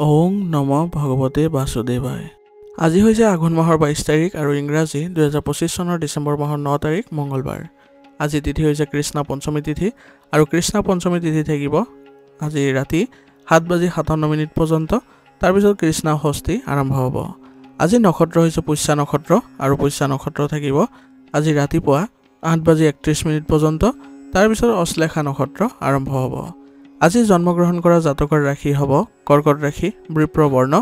ওং নম ভগৱতে বাসুদেৱায়। আজি হৈছে আঘোণ মাহৰ 22 তাৰিখ আৰু ইংৰাজী 2025 চনৰ ডিচেম্বৰ মাহৰ 9 তাৰিখ মঙ্গলবাৰ। আজি তিথি হৈছে কৃষ্ণ পঞ্চমী তিথি আৰু কৃষ্ণ পঞ্চমী তিথি থাকিব আজি ৰাতি 7:57 পৰ্যন্ত। তাৰ পিছত কৃষ্ণ ষষ্ঠী আৰম্ভ হ'ব। আজি নক্ষত্ৰ হৈছে পুষ্যা নক্ষত্ৰ আৰু পুষ্যা নক্ষত্ৰ থাকিব আজি ৰাতিপুৱা 8:31 পৰ্যন্ত। তাৰ পিছত অশ্লেষা নক্ষত্ৰ আৰম্ভ হ'ব। আজি জন্মগ্ৰহণ কৰা জাতকৰ ৰাশি হ'ব কৰ্কট ৰাশি, বৃপ্ৰ বৰ্ণ,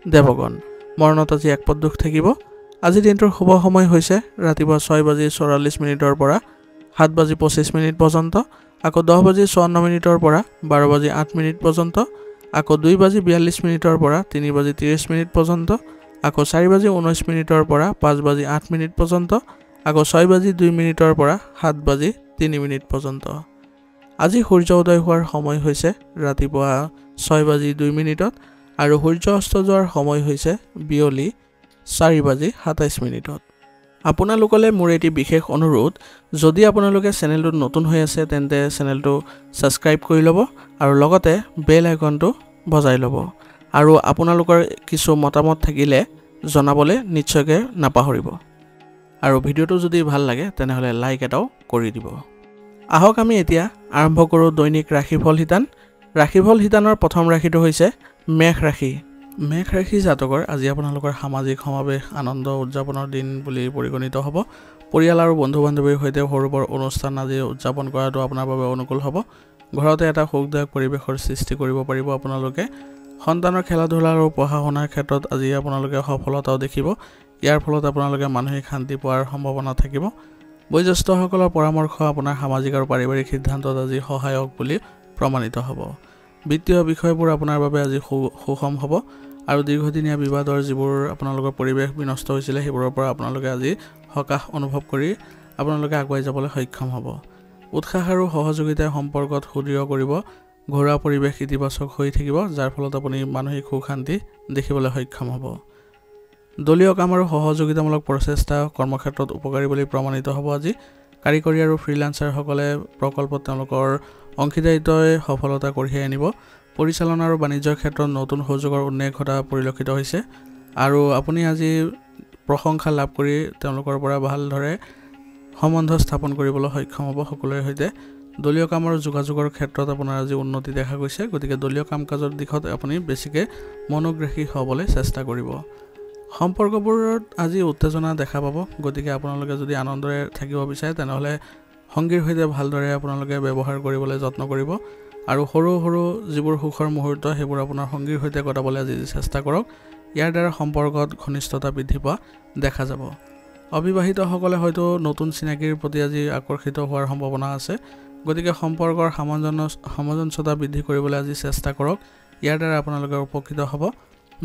দেৱগণ। মৰণত আজি একপদ দুখ থাকিব। আজি দিনটোৰ শুভ সময় হৈছে ৰাতিপুৱা 6:44 পৰা 7:25 পৰ্যন্ত, আকৌ 10:54 পৰা 12:08 পৰ্যন্ত, আকৌ 2:42 পৰা 3:30 পৰ্যন্ত, আকৌ 4:19 পৰা 5:08 পৰ্যন্ত, আকৌ 6:02 পৰা 7:03 পৰ্যন্ত। আজি সূৰ্য উদয় হোৱাৰ সময় হৈছে ৰাতিপুৱা 6:02 আৰু সূৰ্য অস্ত যোৱাৰ সময় হৈছে বিয়লি 4:27। আপোনালোকলৈ মোৰ এটি বিশেষ অনুৰোধ, যদি আপোনালোকে চেনেলটোত নতুন হৈ আছে তেন্তে চেনেলটো ছাবস্ক্ৰাইব কৰি ল'ব আৰু লগতে বেল আইকনটো বজাই ল'ব আৰু আপোনালোকৰ কিছু মতামত থাকিলে জনাবলৈ নিশ্চয়কৈ নাপাহৰিব। আৰু ভিডিঅ'টো যদি ভাল লাগে তেনেহ'লে লাইক এটাও কৰি দিব। আহক আমি এতিয়া আৰম্ভ কৰোঁ দৈনিক ৰাশিফল শিতান। ৰাশিফল শিতানৰ প্ৰথম ৰাশিটো হৈছে মেঘ ৰাশি। মেঘ ৰাশি জাতকৰ আজি আপোনালোকৰ সামাজিক সমাৱেশ আনন্দ উদযাপনৰ দিন বুলি পৰিগণিত হ'ব। পৰিয়াল আৰু বন্ধু বান্ধৱীৰ সৈতে সৰু বৰ অনুষ্ঠান আজি উদযাপন কৰাটো আপোনাৰ বাবে অনুকূল হ'ব। ঘৰতে এটা সুখদায়ক পৰিৱেশৰ সৃষ্টি কৰিব পাৰিব আপোনালোকে। সন্তানৰ খেলা ধূলা আৰু পঢ়া শুনাৰ ক্ষেত্ৰত আজি আপোনালোকে সফলতাও দেখিব। ইয়াৰ ফলত আপোনালোকে মানসিক শান্তি পোৱাৰ সম্ভাৱনা থাকিব। বয়োজ্যেষ্ঠসকলৰ পৰামৰ্শ আপোনাৰ সামাজিক আৰু পাৰিবাৰিক সিদ্ধান্তত আজি সহায়ক বুলি প্ৰমাণিত হ'ব। বিত্তীয় বিষয়বোৰ আপোনাৰ বাবে আজি সুষম হ'ব আৰু দীৰ্ঘদিনীয়া বিবাদৰ যিবোৰ আপোনালোকৰ পৰিৱেশ বিনষ্ট হৈছিলে সেইবোৰৰ পৰা আপোনালোকে আজি সকাহ অনুভৱ কৰি আপোনালোকে আগুৱাই যাবলৈ সক্ষম হ'ব। উৎসাহ আৰু সহযোগিতাই সম্পৰ্কত সুদৃঢ় কৰিব। ঘৰুৱা পৰিৱেশ ইতিবাচক হৈ থাকিব, যাৰ ফলত আপুনি মানসিক সুখ শান্তি দেখিবলৈ সক্ষম হ'ব। দলীয় কাম আৰু সহযোগিতামূলক প্ৰচেষ্টা কৰ্মক্ষেত্ৰত উপকাৰী বুলি প্ৰমাণিত হ'ব। আজি কাৰিকৰী আৰু ফ্ৰিলান্সাৰসকলে প্ৰকল্পত তেওঁলোকৰ অংশীদাৰিত্বই সফলতা কঢ়িয়াই আনিব। পৰিচালনা আৰু বাণিজ্যৰ ক্ষেত্ৰত নতুন সুযোগৰ উন্মেষ ঘটা পৰিলক্ষিত হৈছে আৰু আপুনি আজি প্ৰশংসা লাভ কৰি তেওঁলোকৰ পৰা ভালদৰে সম্বন্ধ স্থাপন কৰিবলৈ সক্ষম হ'ব সকলোৰে সৈতে। দলীয় কামৰ যোগাযোগৰ ক্ষেত্ৰত আপোনাৰ আজি উন্নতি দেখা গৈছে, গতিকে দলীয় কাম কাজৰ দিশত আপুনি বেছিকৈ মনোগ্ৰাহী হ'বলৈ চেষ্টা কৰিব। সম্পৰ্কবোৰত আজি উত্তেজনা দেখা পাব, গতিকে আপোনালোকে যদি আনন্দৰে থাকিব বিচাৰে তেনেহ'লে সংগীৰ সৈতে ভালদৰে আপোনালোকে ব্যৱহাৰ কৰিবলৈ যত্ন কৰিব আৰু সৰু সৰু যিবোৰ সুখৰ মুহূৰ্ত সেইবোৰ আপোনাৰ সংগীৰ সৈতে কটাবলৈ আজি চেষ্টা কৰক। ইয়াৰ দ্বাৰা সম্পৰ্কত ঘনিষ্ঠতা বৃদ্ধি পোৱা দেখা যাব। অবিবাহিতসকলে হয়তো নতুন চিনাকিৰ প্ৰতি আজি আকৰ্ষিত হোৱাৰ সম্ভাৱনা আছে, গতিকে সম্পৰ্কৰ সামঞ্জস্যতা বৃদ্ধি কৰিবলৈ আজি চেষ্টা কৰক। ইয়াৰ দ্বাৰা আপোনালোকে উপকৃত হ'ব।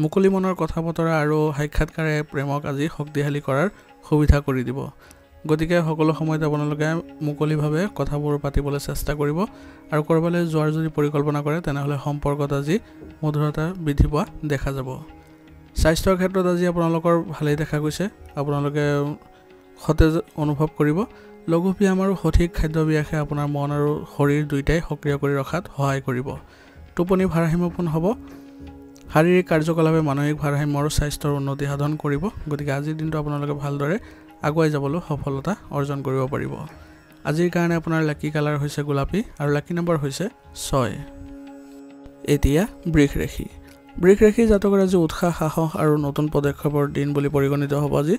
মুকলি মনৰ কথা বতৰা আৰু সাক্ষাৎকাৰে প্ৰেমক আজি শক্তিশালী কৰাৰ সুবিধা কৰি দিব, গতিকে সকলো সময়তে আপোনালোকে মুকলিভাৱে কথাবোৰ পাতিবলৈ চেষ্টা কৰিব আৰু ক'ৰবালৈ যোৱাৰ যদি পৰিকল্পনা কৰে তেনেহ'লে সম্পৰ্কত আজি মধুৰতা বৃদ্ধি পোৱা দেখা যাব। স্বাস্থ্যৰ ক্ষেত্ৰত আজি আপোনালোকৰ ভালেই দেখা গৈছে, আপোনালোকে সতেজ অনুভৱ কৰিব। লঘু ব্যায়াম আৰু সঠিক খাদ্যাভ্যাসে আপোনাৰ মন আৰু শৰীৰ দুয়োটাই সক্ৰিয় কৰি ৰখাত সহায় কৰিব। টোপনি ভাৰসাম্যপূৰ্ণ হ'ব। শাৰীৰিক কাৰ্যকলাপে মানসিক ভাৰসাম্য আৰু স্বাস্থ্যৰ উন্নতি সাধন কৰিব, গতিকে আজিৰ দিনটো আপোনালোকে ভালদৰে আগুৱাই যাবলৈ সফলতা অৰ্জন কৰিব পাৰিব। আজিৰ কাৰণে আপোনাৰ লাকি কালাৰ হৈছে গোলাপী আৰু লাকি নম্বৰ হৈছে 6। এতিয়া বৃষ ৰাশি। বৃষ ৰাশি জাতকৰ আজি উৎসাহ, সাহস আৰু নতুন পদক্ষেপৰ দিন বুলি পৰিগণিত হ'ব। আজি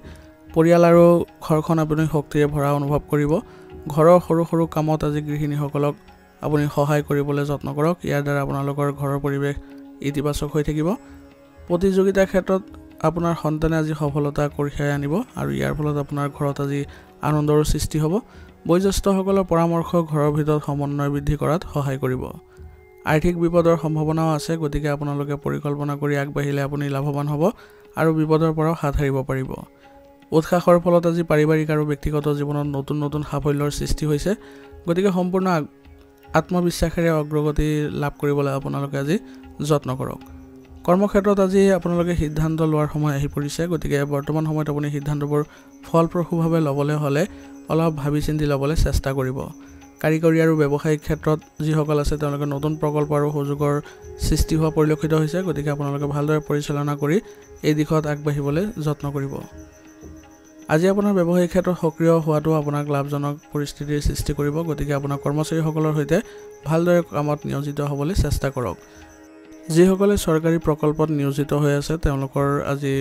পৰিয়াল আৰু ঘৰখন আপুনি শক্তিৰে ভৰা অনুভৱ কৰিব। ঘৰৰ সৰু সৰু কামত আজি গৃহিণীসকলক আপুনি সহায় কৰিবলৈ যত্ন কৰক। ইয়াৰ দ্বাৰা আপোনালোকৰ ঘৰৰ পৰিৱেশ ইতিবাচক হৈ থাকিব। প্ৰতিযোগিতাৰ ক্ষেত্ৰত আপোনাৰ সন্তানে আজি সফলতা কঢ়িয়াই আনিব আৰু ইয়াৰ ফলত আপোনাৰ ঘৰত আজি আনন্দৰ সৃষ্টি হ'ব। বয়োজ্যেষ্ঠসকলৰ পৰামৰ্শ ঘৰৰ ভিতৰত সমন্বয় বৃদ্ধি কৰাত সহায় কৰিব। আৰ্থিক বিপদৰ সম্ভাৱনাও আছে, গতিকে আপোনালোকে পৰিকল্পনা কৰি আগবাঢ়িলে আপুনি লাভৱান হ'ব আৰু বিপদৰ পৰাও হাত সাৰিব পাৰিব। উৎসাহৰ ফলত আজি পাৰিবাৰিক আৰু ব্যক্তিগত জীৱনত নতুন নতুন সাফল্যৰ সৃষ্টি হৈছে, গতিকে সম্পূৰ্ণ আত্মবিশ্বাসেৰে অগ্ৰগতি লাভ কৰিবলৈ আপোনালোকে আজি যত্ন কৰক। কৰ্মক্ষেত্ৰত আজি আপোনালোকে সিদ্ধান্ত লোৱাৰ সময় আহি পৰিছে, গতিকে বৰ্তমান সময়ত আপুনি সিদ্ধান্তবোৰ ফলপ্ৰসূভাৱে ল'বলৈ হ'লে অলপ ভাবি চিন্তি ল'বলৈ চেষ্টা কৰিব। কাৰিকৰী আৰু ব্যৱসায়িক ক্ষেত্ৰত যিসকল আছে তেওঁলোকে নতুন প্ৰকল্প আৰু সুযোগৰ সৃষ্টি হোৱা পৰিলক্ষিত হৈছে গতিকে আপোনালোকে ভালদৰে পৰিচালনা কৰি এই দিশত আগবাঢ়িবলৈ যত্ন কৰিব আজি আপোনাৰ ব্যৱসায়িক ক্ষেত্ৰত সক্ৰিয় হোৱাটো আপোনাক লাভজনক পৰিস্থিতিৰ সৃষ্টি কৰিব গতিকে আপোনাৰ কৰ্মচাৰীসকলৰ সৈতে ভালদৰে কামত নিয়োজিত হ'বলৈ চেষ্টা কৰক যিসকলে চৰকাৰী প্ৰকল্পত নিয়োজিত হৈ আছে তেওঁলোকৰ আজি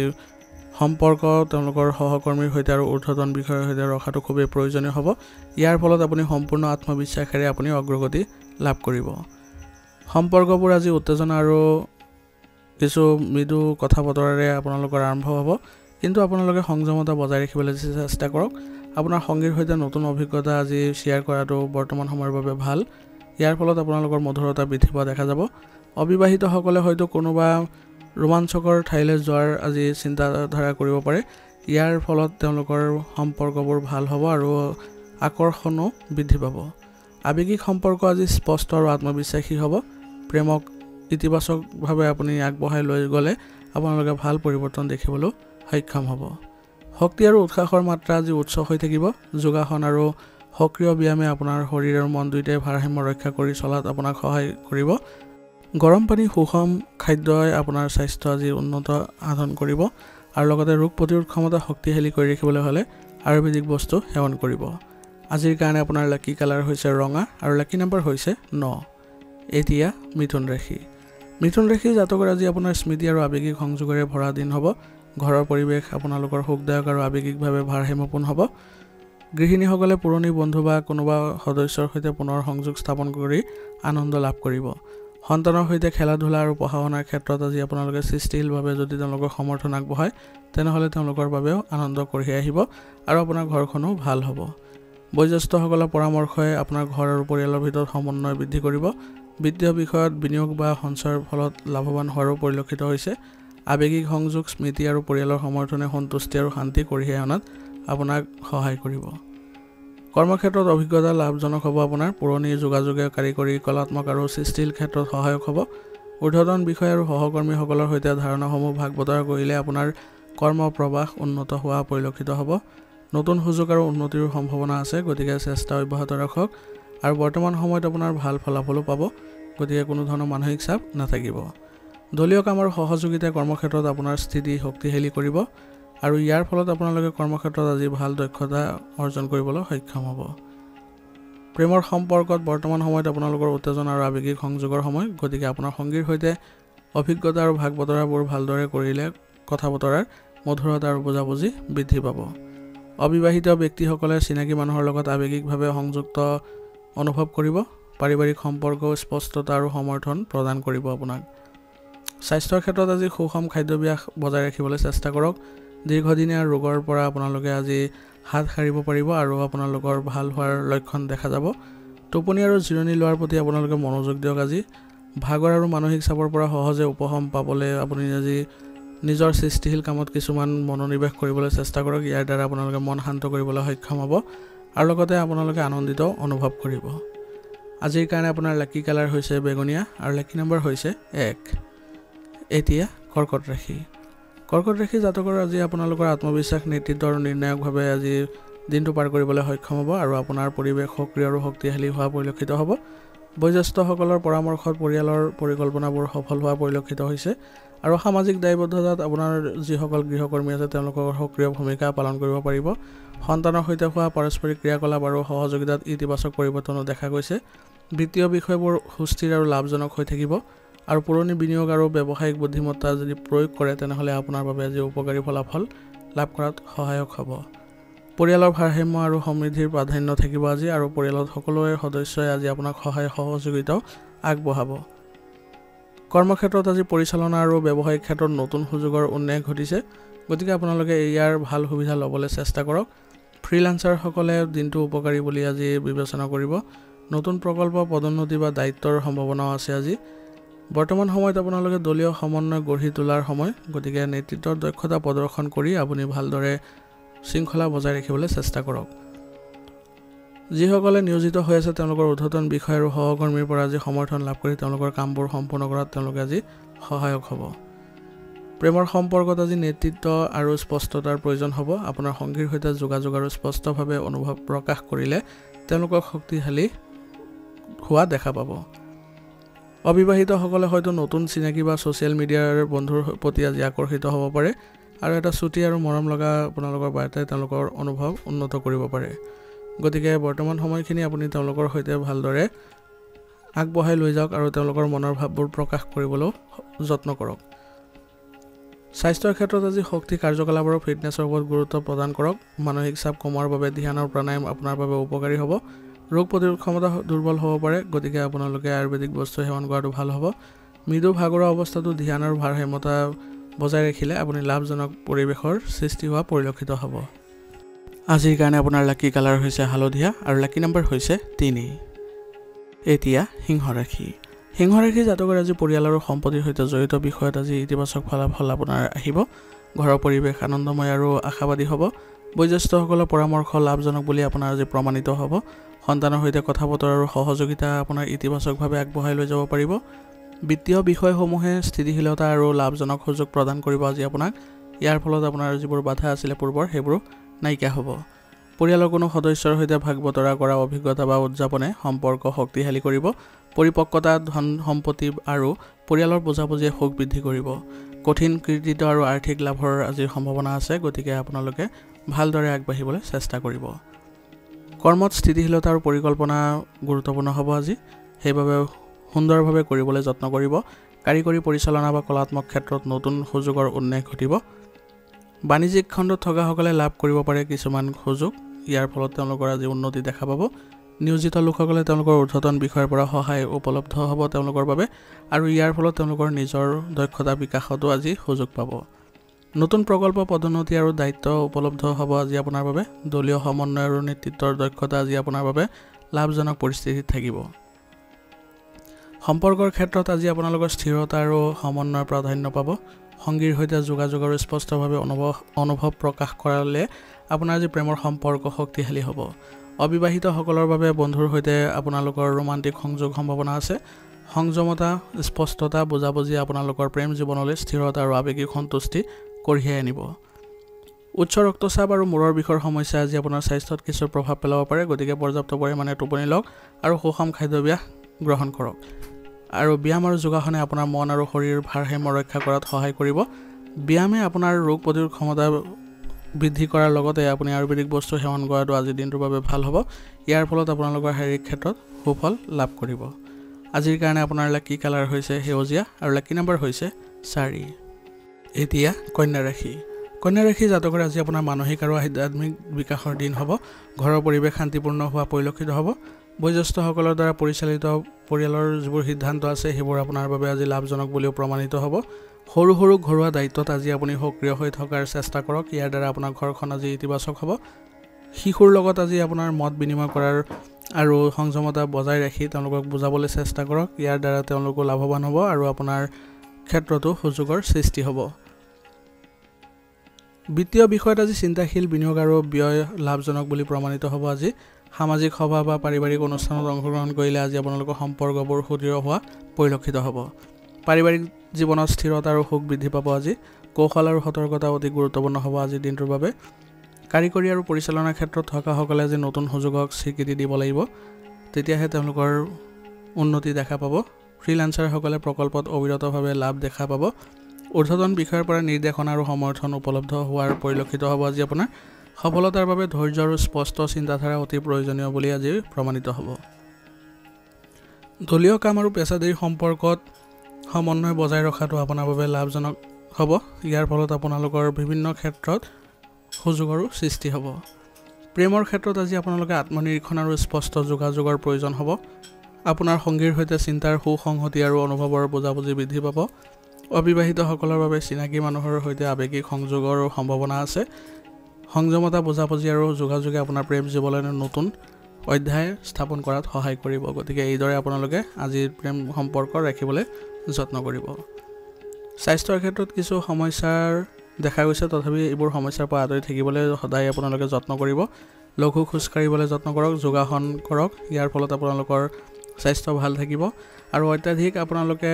সম্পৰ্ক তেওঁলোকৰ সহকৰ্মীৰ সৈতে আৰু ঊৰ্ধ্বতন বিষয়ৰ সৈতে ৰখাটো খুবেই প্ৰয়োজনীয় হ'ব ইয়াৰ ফলত আপুনি সম্পূৰ্ণ আত্মবিশ্বাসেৰে আপুনি অগ্ৰগতি লাভ কৰিব সম্পৰ্কবোৰ আজি উত্তেজনা আৰু কিছু মৃদু কথা বতৰাৰে আপোনালোকৰ আৰম্ভ হ'ব কিন্তু আপোনালোকে সংযমতা বজাই ৰাখিবলৈ চেষ্টা কৰক আপোনাৰ সংগীৰ সৈতে নতুন অভিজ্ঞতা আজি শ্বেয়াৰ কৰাটো বৰ্তমান সময়ৰ বাবে ভাল ইয়াৰ ফলত আপোনালোকৰ মধুৰতা বৃদ্ধি পোৱা দেখা যাব অবিবাহিতসকলে হয়তো কোনোবা ৰোমাঞ্চকৰ ঠাইলৈ যোৱাৰ আজি চিন্তাধাৰা কৰিব পাৰে ইয়াৰ ফলত তেওঁলোকৰ সম্পৰ্কবোৰ ভাল হ'ব আৰু আকৰ্ষণো বৃদ্ধি পাব আৱেগিক সম্পৰ্ক আজি স্পষ্ট আৰু আত্মবিশ্বাসী হ'ব প্ৰেমক ইতিবাচকভাৱে আপুনি আগবঢ়াই লৈ গ'লে আপোনালোকে ভাল পৰিৱৰ্তন দেখিবলৈ সক্ষম হ'ব শক্তি আৰু উৎসাহৰ মাত্ৰা আজি উচ্চ হৈ থাকিব যোগাসন আৰু সক্ৰিয় ব্যায়ামে আপোনাৰ শৰীৰ আৰু মন দুয়োটাই ভাৰসাম্য ৰক্ষা কৰি চলাত আপোনাক সহায় কৰিব গৰম পানী সুষম খাদ্যই আপোনাৰ স্বাস্থ্য আজি উন্নত সাধন কৰিব আৰু লগতে ৰোগ প্ৰতিৰোধ ক্ষমতা শক্তিশালী কৰি ৰাখিবলৈ হ'লে আয়ুৰ্বেদিক বস্তু সেৱন কৰিব আজিৰ কাৰণে আপোনাৰ লাকি কালাৰ হৈছে ৰঙা আৰু লাকি নম্বৰ হৈছে 9 এতিয়া মিথুন ৰাশি জাতকৰ আজি আপোনাৰ স্মৃতি আৰু আৱেগিক সংযোগৰে ভৰা দিন হ'ব ঘৰৰ পৰিৱেশ আপোনালোকৰ সুখদায়ক আৰু আৱেগিকভাৱে ভাৰসাম্যপূৰ্ণ হ'ব গৃহিণীসকলে পুৰণি বন্ধু বা কোনোবা সদস্যৰ সৈতে পুনৰ সংযোগ স্থাপন কৰি আনন্দ লাভ কৰিব সন্তানৰ সৈতে খেলা ধূলা আৰু পঢ়া শুনাৰ ক্ষেত্ৰত আজি আপোনালোকে সৃষ্টিশীলভাৱে যদি তেওঁলোকৰ সমৰ্থন আগবঢ়ায় তেনেহ'লে তেওঁলোকৰ বাবেও আনন্দ কঢ়িয়াই আহিব আৰু আপোনাৰ ঘৰখনো ভাল হ'ব বয়োজ্যেষ্ঠসকলৰ পৰামৰ্শই আপোনাৰ ঘৰ আৰু পৰিয়ালৰ ভিতৰত সমন্বয় বৃদ্ধি কৰিব বিত্তীয় বিষয়ত বিনিয়োগ বা সঞ্চয়ৰ ফলত লাভৱান হোৱাৰো পৰিলক্ষিত হৈছে আৱেগিক সংযোগ স্মৃতি আৰু পৰিয়ালৰ সমৰ্থনে সন্তুষ্টি আৰু শান্তি কঢ়িয়াই অনাত আপোনাক সহায় কৰিব কৰ্মক্ষেত্ৰত অভিজ্ঞতা লাভজনক হ'ব আপোনাৰ পুৰণি যোগাযোগে কাৰিকৰী কলাত্মক আৰু সৃষ্টিশীল ক্ষেত্ৰত সহায়ক হ'ব ঊৰ্ধ্বতন বিষয় আৰু সহকৰ্মীসকলৰ সৈতে ধাৰণাসমূহ ভাগ বতৰা কৰিলে আপোনাৰ কৰ্ম প্ৰৱাহ উন্নত হোৱা পৰিলক্ষিত হ'ব নতুন সুযোগ আৰু উন্নতিৰ সম্ভাৱনা আছে গতিকে চেষ্টা অব্যাহত ৰাখক আৰু বৰ্তমান সময়ত আপোনাৰ ভাল ফলাফলো পাব গতিকে কোনো ধৰণৰ মানসিক চাপ নাথাকিব দলীয় কাম আৰু সহযোগিতাই কৰ্মক্ষেত্ৰত আপোনাৰ স্থিতি শক্তিশালী কৰিব আৰু ইয়াৰ ফলত আপোনালোকে কৰ্মক্ষেত্ৰত আজি ভাল দক্ষতা অৰ্জন কৰিবলৈ সক্ষম হ'ব প্ৰেমৰ সম্পৰ্কত বৰ্তমান সময়ত আপোনালোকৰ উত্তেজনা আৰু আৱেগিক সংযোগৰ সময় গতিকে আপোনাৰ সংগীৰ সৈতে অভিজ্ঞতা আৰু ভাগ বতৰাবোৰ ভালদৰে কৰিলে কথা বতৰাৰ মধুৰতা আৰু বুজাবুজি বৃদ্ধি পাব অবিবাহিত ব্যক্তিসকলে চিনাকি মানুহৰ লগত আৱেগিকভাৱে সংযুক্ত অনুভৱ কৰিব পাৰিবাৰিক সম্পৰ্ক স্পষ্টতা আৰু সমৰ্থন প্ৰদান কৰিব আপোনাক স্বাস্থ্যৰ ক্ষেত্ৰত আজি সুষম খাদ্যাভ্যাস বজাই ৰাখিবলৈ চেষ্টা কৰক দীৰ্ঘদিনীয়া ৰোগৰ পৰা আপোনালোকে আজি হাত সাৰিব পাৰিব আৰু আপোনালোকৰ ভাল হোৱাৰ লক্ষণ দেখা যাব টোপনি আৰু জিৰণি লোৱাৰ প্ৰতি আপোনালোকে মনোযোগ দিয়ক আজি ভাগৰ আৰু মানসিক চাপৰ পৰা সহজে উপশম পাবলৈ আপুনি আজি নিজৰ সৃষ্টিশীল কামত কিছুমান মনোনিৱেশ কৰিবলৈ চেষ্টা কৰক ইয়াৰ দ্বাৰা আপোনালোকে মন শান্ত কৰিবলৈ সক্ষম হ'ব আৰু লগতে আপোনালোকে আনন্দিত অনুভৱ কৰিব আজিৰ কাৰণে আপোনাৰ লাকি কালাৰ হৈছে বেগুনীয়া আৰু লাকি নম্বৰ হৈছে 1 এতিয়া কৰ্কট ৰাশি জাতকৰ আজি আপোনালোকৰ আত্মবিশ্বাস নেতৃত্ব আৰু নিৰ্ণায়কভাৱে আজি দিনটো পাৰ কৰিবলৈ সক্ষম হ'ব আৰু আপোনাৰ পৰিৱেশ সক্ৰিয় আৰু শক্তিশালী হোৱা পৰিলক্ষিত হ'ব বয়োজ্যেষ্ঠসকলৰ পৰামৰ্শত পৰিয়ালৰ পৰিকল্পনাবোৰ সফল হোৱা পৰিলক্ষিত হৈছে আৰু সামাজিক দায়বদ্ধতাত আপোনাৰ যিসকল গৃহকৰ্মী আছে তেওঁলোকৰ সক্ৰিয় ভূমিকা পালন কৰিব পাৰিব সন্তানৰ সৈতে হোৱা পাৰস্পৰিক ক্ৰিয়াকলাপ আৰু সহযোগিতাত ইতিবাচক পৰিৱৰ্তনো দেখা গৈছে বিত্তীয় বিষয়বোৰ সুস্থিৰ আৰু লাভজনক হৈ থাকিব আৰু পুৰণি বিনিয়োগ আৰু ব্যৱসায়িক বুদ্ধিমত্তা যদি প্ৰয়োগ কৰে তেনেহ'লে আপোনাৰ বাবে আজি উপকাৰী ফলাফল লাভ কৰাত সহায়ক হ'ব পৰিয়ালৰ ভাৰসাম্য আৰু সমৃদ্ধিৰ প্ৰাধান্য থাকিব আজি আৰু পৰিয়ালত সকলোৰে সদস্যই আজি আপোনাক সহায় সহযোগিতাও আগবঢ়াব কৰ্মক্ষেত্ৰত আজি পৰিচালনা আৰু ব্যৱসায়িক ক্ষেত্ৰত নতুন সুযোগৰ উন্মেষ ঘটিছে গতিকে আপোনালোকে ইয়াৰ ভাল সুবিধা ল'বলৈ চেষ্টা কৰক ফ্ৰিল্যান্সাৰসকলে দিনটো উপকাৰী বুলি আজি বিবেচনা কৰিব নতুন প্ৰকল্প পদোন্নতি বা দায়িত্বৰ সম্ভাৱনাও আছে আজি বৰ্তমান সময়ত আপোনালোকে দলীয় সমন্বয় গঢ়ি তোলাৰ সময় গতিকে নেতৃত্বৰ দক্ষতা প্ৰদৰ্শন কৰি আপুনি ভালদৰে শৃংখলা বজাই ৰাখিবলৈ চেষ্টা কৰক যিসকলে নিয়োজিত হৈ আছে তেওঁলোকৰ ঊৰ্ধ্বতন বিষয় আৰু সহকৰ্মীৰ পৰা আজি সমৰ্থন লাভ কৰি তেওঁলোকৰ কামবোৰ সম্পূৰ্ণ কৰাত তেওঁলোকে আজি সহায়ক হ'ব প্ৰেমৰ সম্পৰ্কত আজি নেতৃত্ব আৰু স্পষ্টতাৰ প্ৰয়োজন হ'ব আপোনাৰ সংগীৰ সৈতে যোগাযোগ আৰু স্পষ্টভাৱে অনুভৱ প্ৰকাশ কৰিলে তেওঁলোকক শক্তিশালী হোৱা দেখা পাব। অবিবাহিতসকলে হয়তো নতুন চিনাকি বা ছ'চিয়েল মিডিয়াৰ বন্ধুৰ প্ৰতি আজি আকৰ্ষিত হ'ব পাৰে আৰু এটা চুটি আৰু মৰম লগা আপোনালোকৰ বাৰ্তাই তেওঁলোকৰ অনুভৱ উন্নত কৰিব পাৰে। গতিকে বৰ্তমান সময়খিনি আপুনি তেওঁলোকৰ সৈতে ভালদৰে আগবঢ়াই লৈ যাওক আৰু তেওঁলোকৰ মনৰ ভাৱবোৰ প্ৰকাশ কৰিবলৈ যত্ন কৰক। স্বাস্থ্যৰ ক্ষেত্ৰত আজি শক্তি কাৰ্যকলাপ আৰু ফিটনেছৰ ওপৰত গুৰুত্ব প্ৰদান কৰক। মানসিক চাপ কমোৱাৰ বাবে ধ্যান আৰু প্ৰাণায়াম আপোনাৰ বাবে উপকাৰী হ'ব। ৰোগ প্ৰতিৰোধ ক্ষমতা দুৰ্বল হ'ব পাৰে, গতিকে আপোনালোকে আয়ুৰ্বেদিক বস্তু সেৱন কৰাটো ভাল হ'ব। মৃদু ভাগৰুৱা অৱস্থাতো ধ্যান আৰু ভাৰসাম্যতা বজাই ৰাখিলে আপুনি লাভজনক পৰিৱেশৰ সৃষ্টি হোৱা পৰিলক্ষিত হ'ব। আজিৰ কাৰণে আপোনাৰ লাকি কালাৰ হৈছে হালধীয়া আৰু লাকি নম্বৰ হৈছে 3। এতিয়া সিংহ ৰাশি। সিংহ ৰাশি জাতকৰ আজি পৰিয়াল আৰু সম্পত্তিৰ সৈতে জড়িত বিষয়ত আজি ইতিবাচক ফলাফল আপোনাৰ আহিব। ঘৰৰ পৰিৱেশ আনন্দময় আৰু আশাবাদী হ'ব। বয়োজ্যেষ্ঠসকলৰ পৰামৰ্শ লাভজনক বুলি আপোনাৰ আজি প্ৰমাণিত হ'ব। সন্তানৰ সৈতে কথা বতৰা আৰু সহযোগিতা আপোনাৰ ইতিবাচকভাৱে আগবঢ়াই লৈ যাব পাৰিব। বিত্তীয় বিষয়সমূহে স্থিতিশীলতা আৰু লাভজনক সুযোগ প্ৰদান কৰিব আজি আপোনাক। ইয়াৰ ফলত আপোনাৰ যিবোৰ বাধা আছিলে পূৰ্বৰ সেইবোৰ নাইকিয়া হ'ব। পৰিয়ালৰ কোনো সদস্যৰ সৈতে ভাগ বতৰা কৰা অভিজ্ঞতা বা উদযাপনে সম্পৰ্ক শক্তিশালী কৰিব। পৰিপক্কতা, ধন সম্পত্তি আৰু পৰিয়ালৰ বুজাবুজিয়ে সুখ বৃদ্ধি কৰিব। কঠিন কৃতিত্ব আৰু আৰ্থিক লাভৰ আজিৰ সম্ভাৱনা আছে, গতিকে আপোনালোকে ভালদৰে আগবাঢ়িবলৈ চেষ্টা কৰিব। কৰ্মত স্থিতিশীলতা আৰু পৰিকল্পনা গুৰুত্বপূৰ্ণ হ'ব আজি, সেইবাবে সুন্দৰভাৱে কৰিবলৈ যত্ন কৰিব। কাৰিকৰী পৰিচালনা বা কলাত্মক ক্ষেত্ৰত নতুন সুযোগৰ উন্মেষ ঘটিব। বাণিজ্যিক খণ্ডত থকাসকলে লাভ কৰিব পাৰে কিছুমান সুযোগ, ইয়াৰ ফলত তেওঁলোকৰ আজি উন্নতি দেখা পাব। নিয়োজিত লোকসকলে তেওঁলোকৰ ঊৰ্ধ্বতন বিষয়ৰ পৰা সহায় উপলব্ধ হ'ব তেওঁলোকৰ বাবে, আৰু ইয়াৰ ফলত তেওঁলোকৰ নিজৰ দক্ষতা বিকাশতো আজি সুযোগ পাব। নতুন প্ৰকল্প পদোন্নতি আৰু দায়িত্ব উপলব্ধ হ'ব আজি আপোনাৰ বাবে। দলীয় সমন্বয় আৰু নেতৃত্বৰ দক্ষতা আজি আপোনাৰ বাবে লাভজনক পৰিস্থিতিত থাকিব। সম্পৰ্কৰ ক্ষেত্ৰত আজি আপোনালোকৰ স্থিৰতা আৰু সমন্বয় প্ৰাধান্য পাব। সংগীৰ সৈতে যোগাযোগৰ স্পষ্টভাৱে অনুভৱ প্ৰকাশ কৰালে আপোনাৰ আজি প্ৰেমৰ সম্পৰ্ক শক্তিশালী হ'ব। অবিবাহিতসকলৰ বাবে বন্ধুৰ সৈতে আপোনালোকৰ ৰোমান্টিক সংযোগ সম্ভাৱনা আছে। সংযমতা, স্পষ্টতা, বুজাবুজি আপোনালোকৰ প্ৰেম জীৱনলৈ স্থিৰতা আৰু আৱেগিক সন্তুষ্টি কঢ়িয়াই আনিব। উচ্চ ৰক্তচাপ আৰু মূৰৰ বিষৰ সমস্যা আজি আপোনাৰ স্বাস্থ্যত কিছু প্ৰভাৱ পেলাব পাৰে, গতিকে পৰ্যাপ্ত পৰিমাণে টোপনি লওক আৰু সুষম খাদ্যাভ্যাস গ্ৰহণ কৰক। আৰু ব্যায়াম আৰু যোগাসনে আপোনাৰ মন আৰু শৰীৰৰ ভাৰসাম্য ৰক্ষা কৰাত সহায় কৰিব। ব্যায়ামে আপোনাৰ ৰোগ প্ৰতিৰোধ ক্ষমতা বৃদ্ধি কৰাৰ লগতে আপুনি আয়ুৰ্বেদিক বস্তু সেৱন কৰাটো আজিৰ দিনটোৰ বাবে ভাল হ'ব। ইয়াৰ ফলত আপোনালোকৰ শাৰীৰিক ক্ষেত্ৰত সুফল লাভ কৰিব। আজিৰ কাৰণে আপোনাৰ লাকি কালাৰ হৈছে সেউজীয়া আৰু লাকি নম্বৰ হৈছে 4। এতিয়া কন্যা ৰাশি। কন্যা ৰাশি জাতকৰ আজি আপোনাৰ মানসিক আৰু আধ্যাত্মিক বিকাশৰ দিন হ'ব। ঘৰৰ পৰিৱেশ শান্তিপূৰ্ণ হোৱা পৰিলক্ষিত হ'ব। বয়োজ্যেষ্ঠসকলৰ দ্বাৰা পৰিচালিত পৰিয়ালৰ যিবোৰ সিদ্ধান্ত আছে সেইবোৰ আপোনাৰ বাবে আজি লাভজনক বুলিও প্ৰমাণিত হ'ব। সৰু সৰু ঘৰুৱা দায়িত্বত আজি আপুনি সক্ৰিয় হৈ থকাৰ চেষ্টা কৰক, ইয়াৰ দ্বাৰা আপোনাৰ ঘৰখন আজি ইতিবাচক হ'ব। শিশুৰ লগত আজি আপোনাৰ মত বিনিময় কৰাৰ আৰু সংযমতা বজাই ৰাখি তেওঁলোকক বুজাবলৈ চেষ্টা কৰক, ইয়াৰ দ্বাৰা তেওঁলোকো লাভৱান হ'ব আৰু আপোনাৰ ক্ষেত্ৰতো সুযোগৰ সৃষ্টি হ'ব। বিত্তীয় বিষয়ত আজি চিন্তাশীল বিনিয়োগ আৰু ব্যয় লাভজনক বুলি প্ৰমাণিত হ'ব আজি। সামাজিক সভা বা পাৰিবাৰিক অনুষ্ঠানত অংশগ্ৰহণ কৰিলে আজি আপোনালোকৰ সম্পৰ্কবোৰ সুদৃঢ় হোৱা পৰিলক্ষিত হ'ব। পাৰিবাৰিক জীৱনত স্থিৰতা আৰু সুখ বৃদ্ধি পাব আজি। কৌশল আৰু সতৰ্কতা অতি গুৰুত্বপূৰ্ণ হ'ব আজিৰ দিনটোৰ বাবে। কাৰিকৰী আৰু পৰিচালনাৰ ক্ষেত্ৰত থকাসকলে আজি নতুন সুযোগক স্বীকৃতি দিব লাগিব, তেতিয়াহে তেওঁলোকৰ উন্নতি দেখা পাব। ফ্ৰিলান্সাৰসকলে প্ৰকল্পত অবিৰতভাৱে লাভ দেখা পাব। ঊৰ্ধ্বতন বিষয়ৰ পৰা নিৰ্দেশনা আৰু সমৰ্থন উপলব্ধ হোৱাৰ পৰিলক্ষিত হ'ব আজি আপোনাৰ। সফলতাৰ বাবে ধৈৰ্য আৰু স্পষ্ট চিন্তাধাৰা অতি প্ৰয়োজনীয় বুলি আজি প্ৰমাণিত হ'ব। দলীয় কাম আৰু পেছাদাৰী সম্পৰ্কত সমন্বয় বজাই ৰখাটো আপোনাৰ বাবে লাভজনক হ'ব। ইয়াৰ ফলত আপোনালোকৰ বিভিন্ন ক্ষেত্ৰত সুযোগৰো সৃষ্টি হ'ব। প্ৰেমৰ ক্ষেত্ৰত আজি আপোনালোকে আত্মনিৰীক্ষণ আৰু স্পষ্ট যোগাযোগৰ প্ৰয়োজন হ'ব। আপোনাৰ সংগীৰ সৈতে চিন্তাৰ সুসংহতি আৰু অনুভৱৰ বুজাবুজি বৃদ্ধি পাব। অবিবাহিতসকলৰ বাবে চিনাকি মানুহৰ সৈতে আৱেগিক সংযোগৰ সম্ভাৱনা আছে। সংযমতা, বুজাবুজি আৰু যোগাযোগে আপোনাৰ প্ৰেম জীৱনলৈ নতুন অধ্যায় স্থাপন কৰাত সহায় কৰিব, গতিকে এইদৰে আপোনালোকে আজিৰ প্ৰেম সম্পৰ্ক ৰাখিবলৈ যত্ন কৰিব। স্বাস্থ্যৰ ক্ষেত্ৰত কিছু সমস্যাৰ দেখা গৈছে, তথাপি এইবোৰ সমস্যাৰ পৰা আঁতৰি থাকিবলৈ সদায় আপোনালোকে যত্ন কৰিব। লঘু খোজ কাঢ়িবলৈ যত্ন কৰক, যোগাসন কৰক, ইয়াৰ ফলত আপোনালোকৰ স্বাস্থ্য ভাল থাকিব। আৰু অত্যাধিক আপোনালোকে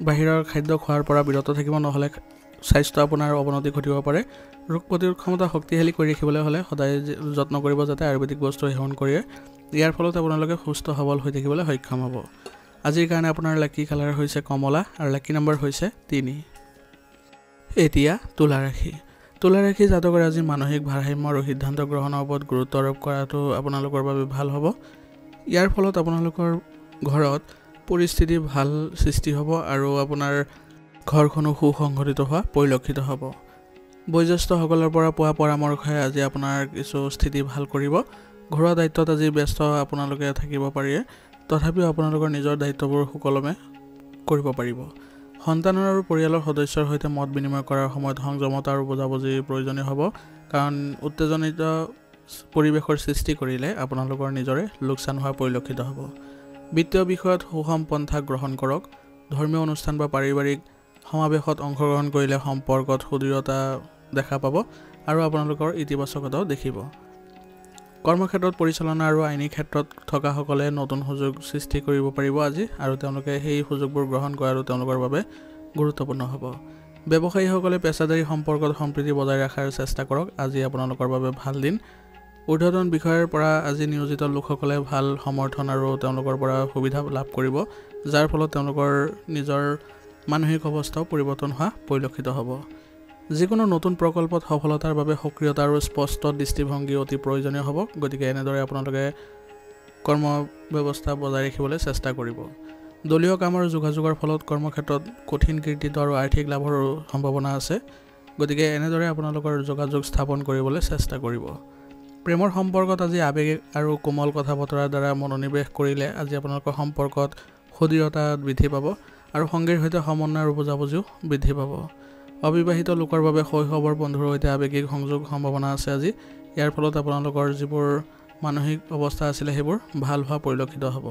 বাহিৰৰ খাদ্য খোৱাৰ পৰা বিৰত থাকিব, নহ'লে স্বাস্থ্য আপোনাৰ অৱনতি ঘটিব পাৰে। ৰোগ প্ৰতিৰোধ ক্ষমতা শক্তিশালী কৰি ৰাখিবলৈ হ'লে সদায় যত্ন কৰিব যাতে আয়ুৰ্বেদিক বস্তু সেৱন কৰি ইয়াৰ ফলত আপোনালোকে সুস্থ সবল হৈ থাকিবলৈ সক্ষম হ'ব আজিৰ কাৰণে আপোনাৰ লাকি কালাৰ হৈছে কমলা আৰু লাকি নম্বৰ হৈছে 3 এতিয়া তুলা ৰাশি জাতকৰ আজি মানসিক ভাৰসাম্য আৰু সিদ্ধান্ত গ্ৰহণৰ ওপৰত গুৰুত্ব আৰোপ কৰাটো আপোনালোকৰ বাবে ভাল হ'ব ইয়াৰ ফলত আপোনালোকৰ ঘৰত পৰিস্থিতি ভাল সৃষ্টি হ'ব আৰু আপোনাৰ ঘৰখনো সুসংগঠিত হোৱা পৰিলক্ষিত হ'ব বয়োজ্যেষ্ঠসকলৰ পৰা পোৱা পৰামৰ্শই আজি আপোনাৰ কিছু স্থিতি ভাল কৰিব ঘৰুৱা দায়িত্বত আজি ব্যস্ত আপোনালোকে থাকিব পাৰে তথাপিও আপোনালোকৰ নিজৰ দায়িত্ববোৰ সুকলমে কৰিব পাৰিব সন্তানৰ আৰু পৰিয়ালৰ সদস্যৰ সৈতে মত বিনিময় কৰাৰ সময়ত সংযমতা আৰু বুজাবুজিৰ প্ৰয়োজনীয় হ'ব কাৰণ উত্তেজনিত পৰিৱেশৰ সৃষ্টি কৰিলে আপোনালোকৰ নিজৰে লোকচান হোৱা পৰিলক্ষিত হ'ব বিত্তীয় বিষয়ত সুষম পন্থা গ্ৰহণ কৰক ধৰ্মীয় অনুষ্ঠান বা পাৰিবাৰিক সমাৱেশত অংশগ্ৰহণ কৰিলে সম্পৰ্কত সুদৃঢ়তা দেখা পাব আৰু আপোনালোকৰ ইতিবাচকতাও দেখিব কৰ্মক্ষেত্ৰত পৰিচালনা আৰু আইনী ক্ষেত্ৰত থকা সকলে নতুন সুযোগ সৃষ্টি কৰিব পাৰিব আজি আৰু তেওঁলোকে সেই সুযোগবোৰ গ্ৰহণ কৰাটো তেওঁলোকৰ বাবে গুৰুত্বপূৰ্ণ হ'ব ব্যৱসায়ীসকলে পেছাদাৰী সম্পৰ্কত সম্প্ৰীতি বজাই ৰখাৰ চেষ্টা কৰক আজি আপোনালোকৰ বাবে ভাল দিন ঊৰ্ধ্বতন বিষয়ৰ পৰা আজি নিয়োজিত লোকসকলে ভাল সমৰ্থন আৰু তেওঁলোকৰ পৰা সুবিধা লাভ কৰিব যাৰ ফলত তেওঁলোকৰ নিজৰ মানসিক অৱস্থাও পৰিৱৰ্তন হোৱা পৰিলক্ষিত হ'ব যিকোনো নতুন প্ৰকল্পত সফলতাৰ বাবে সক্ৰিয়তা আৰু স্পষ্ট দৃষ্টিভংগী অতি প্ৰয়োজনীয় হ'ব গতিকে এনেদৰে আপোনালোকে কৰ্ম ব্যৱস্থা বজাই ৰাখিবলৈ চেষ্টা কৰিব দলীয় কাম আৰু যোগাযোগৰ ফলত কৰ্মক্ষেত্ৰত কঠিন কৃতিত্ব আৰু আৰ্থিক লাভৰ সম্ভাৱনা আছে গতিকে এনেদৰে আপোনালোকৰ যোগাযোগ স্থাপন কৰিবলৈ চেষ্টা কৰিব প্ৰেমৰ সম্পৰ্কত আজি আবেগ আৰু কোমল কথা বতৰাৰ দ্বাৰা মনোনিৱেশ কৰিলে আজি আপোনালোকৰ সম্পৰ্কত সুদৃঢ়তা বৃদ্ধি পাব আৰু সংগীৰ সৈতে সমন্বয় আৰু বুজাবুজিও বৃদ্ধি পাব অবিবাহিত লোকৰ বাবে শৈশৱৰ বন্ধুৰ সৈতে আবেগিক সংযোগ সম্ভাৱনা আছে আজি ইয়াৰ ফলত আপোনালোকৰ যিবোৰ মানসিক অৱস্থা আছিল সেইবোৰ ভাল হোৱা পৰিলক্ষিত হ'ব